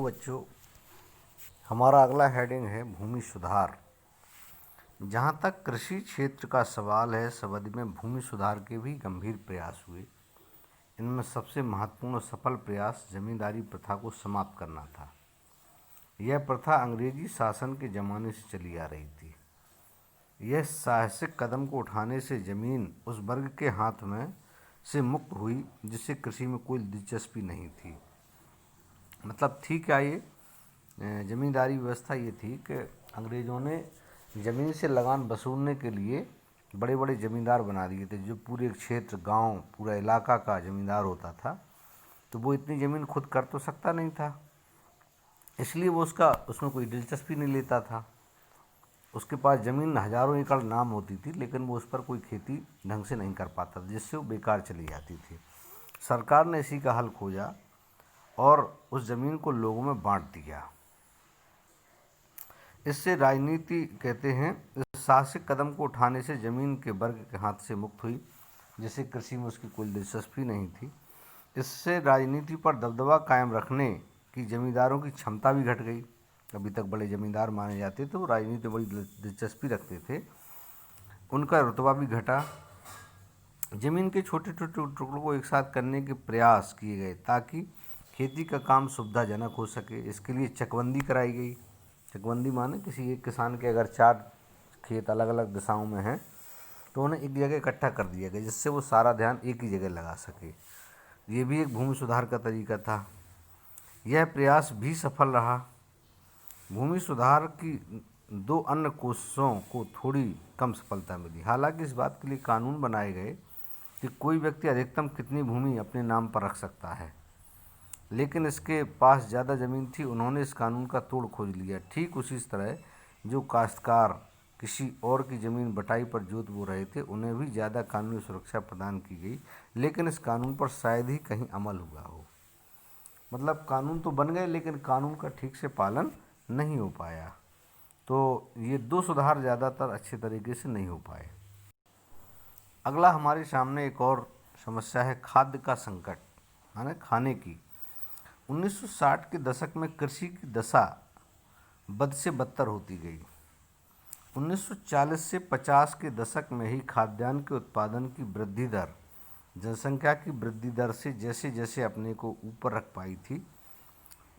बच्चों, हमारा अगला हेडिंग है भूमि सुधार। जहाँ तक कृषि क्षेत्र का सवाल है, इस अवधि में भूमि सुधार के भी गंभीर प्रयास हुए। इनमें सबसे महत्वपूर्ण और सफल प्रयास जमींदारी प्रथा को समाप्त करना था। यह प्रथा अंग्रेजी शासन के ज़माने से चली आ रही थी। यह साहसिक कदम को उठाने से ज़मीन उस वर्ग के हाथ में से मुक्त हुई जिससे कृषि में कोई दिलचस्पी नहीं थी। मतलब थी क्या ये ज़मींदारी व्यवस्था? ये थी कि अंग्रेज़ों ने ज़मीन से लगान वसूलने के लिए बड़े बड़े ज़मींदार बना दिए थे। जो पूरे क्षेत्र, गांव, पूरा इलाका का ज़मींदार होता था, तो वो इतनी ज़मीन खुद कर तो सकता नहीं था, इसलिए वो उसमें कोई दिलचस्पी नहीं लेता था। उसके पास ज़मीन हज़ारों एकड़ नाम होती थी, लेकिन वो उस पर कोई खेती ढंग से नहीं कर पाता था, जिससे वो बेकार चली जाती थी। सरकार ने इसी का हल खोजा और उस ज़मीन को लोगों में बांट दिया। इससे राजनीति कहते हैं, इस साहसिक कदम को उठाने से ज़मीन के वर्ग के हाथ से मुक्त हुई जिसे कृषि में उसकी कोई दिलचस्पी नहीं थी। इससे राजनीति पर दबदबा कायम रखने की ज़मींदारों की क्षमता भी घट गई। अभी तक बड़े ज़मींदार माने जाते थे, वो राजनीति में बड़ी दिलचस्पी रखते थे, उनका रुतबा भी घटा। ज़मीन के छोटे छोटे टुकड़ों को एक साथ करने के प्रयास किए गए ताकि खेती का काम सुविधाजनक हो सके। इसके लिए चकबंदी कराई गई। चकबंदी माने किसी एक किसान के अगर 4 खेत अलग अलग दिशाओं में हैं, तो उन्हें एक जगह इकट्ठा कर दिया गया, जिससे वो सारा ध्यान एक ही जगह लगा सके। ये भी एक भूमि सुधार का तरीका था। यह प्रयास भी सफल रहा। भूमि सुधार की 2 अन्य कोशिशों को थोड़ी कम सफलता मिली। हालांकि इस बात के लिए कानून बनाए गए कि कोई व्यक्ति अधिकतम कितनी भूमि अपने नाम पर रख सकता है, लेकिन इसके पास ज़्यादा ज़मीन थी, उन्होंने इस कानून का तोड़ खोज लिया। ठीक उसी तरह जो काश्तकार किसी और की ज़मीन बटाई पर जोत बो रहे थे, उन्हें भी ज़्यादा कानूनी सुरक्षा प्रदान की गई, लेकिन इस कानून पर शायद ही कहीं अमल हुआ हो। मतलब कानून तो बन गए, लेकिन कानून का ठीक से पालन नहीं हो पाया। तो ये 2 सुधार ज़्यादातर अच्छे तरीके से नहीं हो पाए। अगला हमारे सामने एक और समस्या है, खाद्य का संकट, माने खाने की। 1960 के दशक में कृषि की दशा बद से बदतर होती गई। 1940 से 50 के दशक में ही खाद्यान्न के उत्पादन की वृद्धि दर जनसंख्या की वृद्धि दर से जैसे जैसे अपने को ऊपर रख पाई थी।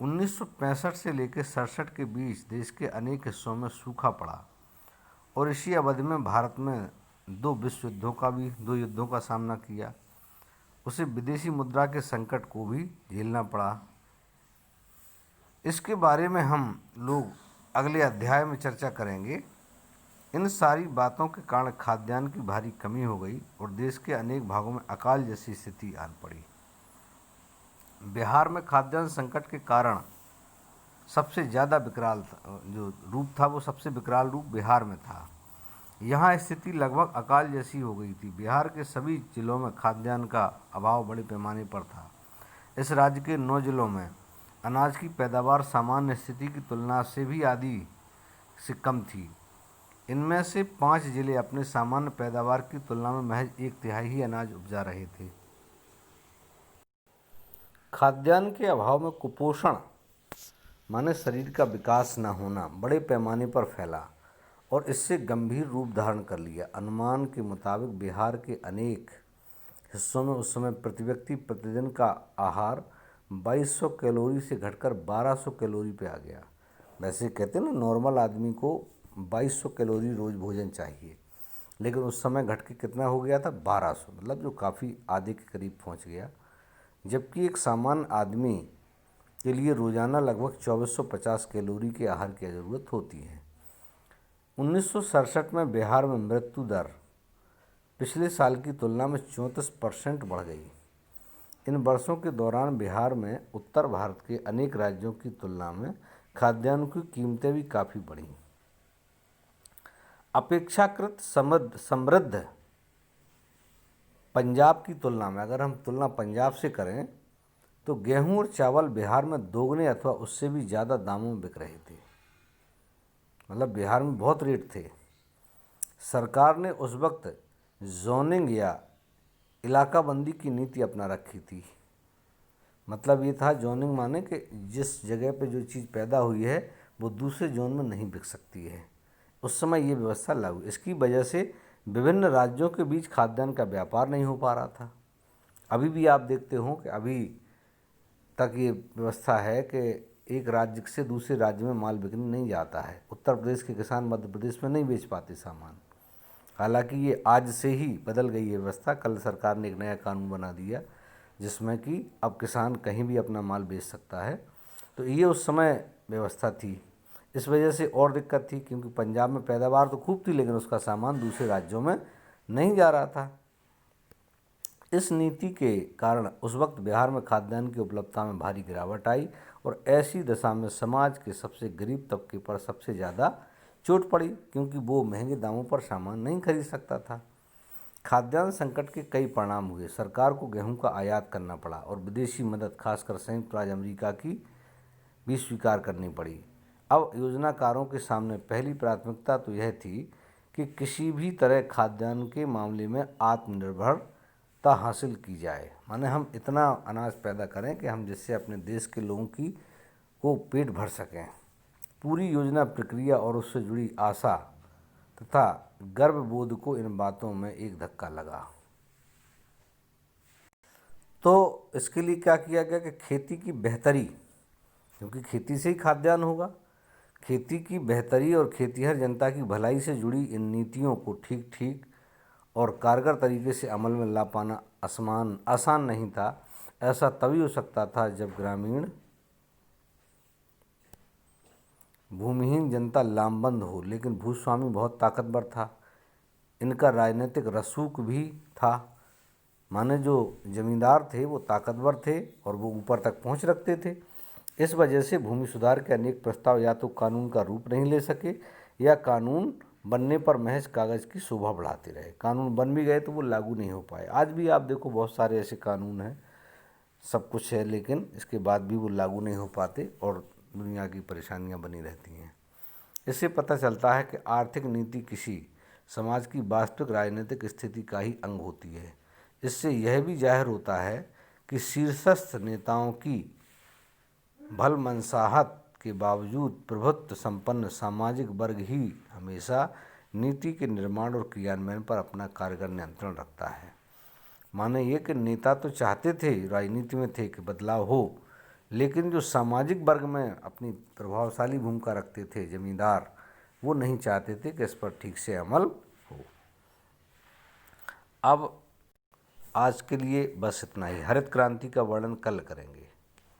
1965 से लेकर 67 के बीच देश के अनेक हिस्सों में सूखा पड़ा और इसी अवधि में भारत में 2 युद्धों का सामना किया। उसे विदेशी मुद्रा के संकट को भी झेलना पड़ा। इसके बारे में हम लोग अगले अध्याय में चर्चा करेंगे। इन सारी बातों के कारण खाद्यान्न की भारी कमी हो गई और देश के अनेक भागों में अकाल जैसी स्थिति आन पड़ी। बिहार में खाद्यान्न संकट के कारण सबसे ज़्यादा विकराल जो रूप था, वो सबसे विकराल रूप बिहार में था। यहाँ स्थिति लगभग अकाल जैसी हो गई थी। बिहार के सभी जिलों में खाद्यान्न का अभाव बड़े पैमाने पर था। इस राज्य के 9 जिलों में अनाज की पैदावार सामान्य स्थिति की तुलना से भी आधी से कम थी। इनमें से 5 जिले अपने सामान्य पैदावार की तुलना में महज 1/3 ही अनाज उपजा रहे थे। खाद्यान्न के अभाव में कुपोषण माने शरीर का विकास न होना बड़े पैमाने पर फैला और इससे गंभीर रूप धारण कर लिया। अनुमान के मुताबिक बिहार के अनेक हिस्सों में उस समय प्रति व्यक्ति प्रतिदिन का आहार 2200 कैलोरी से घटकर 1200 कैलोरी पे आ गया। वैसे कहते हैं ना, नॉर्मल आदमी को 2200 कैलोरी रोज़ भोजन चाहिए, लेकिन उस समय घट के कितना हो गया था? 1200, मतलब जो काफ़ी आधे के करीब पहुंच गया। जबकि एक सामान्य आदमी के लिए रोज़ाना लगभग 2450 कैलोरी के आहार की ज़रूरत होती है। 1967 में बिहार में मृत्यु दर पिछले साल की तुलना में 34% बढ़ गई। इन वर्षों के दौरान बिहार में उत्तर भारत के अनेक राज्यों की तुलना में खाद्यान्न की कीमतें भी काफ़ी बढ़ी। अपेक्षाकृत समृद्ध पंजाब की तुलना में, अगर हम तुलना पंजाब से करें, तो गेहूं और चावल बिहार में दोगुने अथवा उससे भी ज़्यादा दामों में बिक रहे थे। मतलब बिहार में बहुत रेट थे। सरकार ने उस वक्त जोनिंग या इलाकाबंदी की नीति अपना रखी थी। मतलब ये था जोनिंग माने कि जिस जगह पे जो चीज़ पैदा हुई है वो दूसरे जोन में नहीं बिक सकती है। उस समय ये व्यवस्था लागू, इसकी वजह से विभिन्न राज्यों के बीच खाद्यान्न का व्यापार नहीं हो पा रहा था। अभी भी आप देखते हो कि अभी तक ये व्यवस्था है कि एक राज्य से दूसरे राज्य में माल बिकने नहीं जाता है। उत्तर प्रदेश के किसान मध्य प्रदेश में नहीं बेच पाते सामान। हालांकि ये आज से ही बदल गई है व्यवस्था। कल सरकार ने एक नया कानून बना दिया जिसमें कि अब किसान कहीं भी अपना माल बेच सकता है। तो ये उस समय व्यवस्था थी। इस वजह से और दिक्कत थी क्योंकि पंजाब में पैदावार तो खूब थी लेकिन उसका सामान दूसरे राज्यों में नहीं जा रहा था। इस नीति के कारण उस वक्त बिहार में खाद्यान्न की उपलब्धता में भारी गिरावट आई और ऐसी दशा में समाज के सबसे गरीब तबके पर सबसे ज़्यादा चोट पड़ी क्योंकि वो महंगे दामों पर सामान नहीं खरीद सकता था। खाद्यान्न संकट के कई परिणाम हुए। सरकार को गेहूं का आयात करना पड़ा और विदेशी मदद खासकर संयुक्त राज्य अमेरिका की भी स्वीकार करनी पड़ी। अब योजनाकारों के सामने पहली प्राथमिकता तो यह थी कि किसी भी तरह खाद्यान्न के मामले में आत्मनिर्भरता हासिल की जाए। माने हम इतना अनाज पैदा करें कि हम जिससे अपने देश के लोगों की को पेट भर सकें। पूरी योजना प्रक्रिया और उससे जुड़ी आशा तथा गर्वबोध को इन बातों में एक धक्का लगा। तो इसके लिए क्या किया गया कि खेती की बेहतरी, क्योंकि खेती से ही खाद्यान्न होगा, खेती की बेहतरी और खेतिहर जनता की भलाई से जुड़ी इन नीतियों को ठीक ठीक और कारगर तरीके से अमल में ला पाना आसान नहीं था। ऐसा तभी हो सकता था जब ग्रामीण भूमिहीन जनता लामबंद हो। लेकिन भूस्वामी बहुत ताकतवर था, इनका राजनीतिक रसूख भी था। माने जो जमींदार थे वो ताकतवर थे और वो ऊपर तक पहुंच रखते थे। इस वजह से भूमि सुधार के अनेक प्रस्ताव या तो कानून का रूप नहीं ले सके या कानून बनने पर महज कागज़ की शोभा बढ़ाते रहे। कानून बन भी गए तो वो लागू नहीं हो पाए। आज भी आप देखो बहुत सारे ऐसे कानून हैं, सब कुछ है, लेकिन इसके बाद भी वो लागू नहीं हो पाते और दुनिया की परेशानियां बनी रहती हैं। इससे पता चलता है कि आर्थिक नीति किसी समाज की वास्तविक राजनीतिक स्थिति का ही अंग होती है। इससे यह भी जाहिर होता है कि शीर्षस्थ नेताओं की भलमनसाहत के बावजूद प्रभुत्व संपन्न सामाजिक वर्ग ही हमेशा नीति के निर्माण और क्रियान्वयन पर अपना कारगर नियंत्रण रखता है। माने ये कि नेता तो चाहते थे, राजनीति में थे कि बदलाव हो, लेकिन जो सामाजिक वर्ग में अपनी प्रभावशाली भूमिका रखते थे जमींदार, वो नहीं चाहते थे कि इस पर ठीक से अमल हो। अब आज के लिए बस इतना ही। हरित क्रांति का वर्णन कल करेंगे।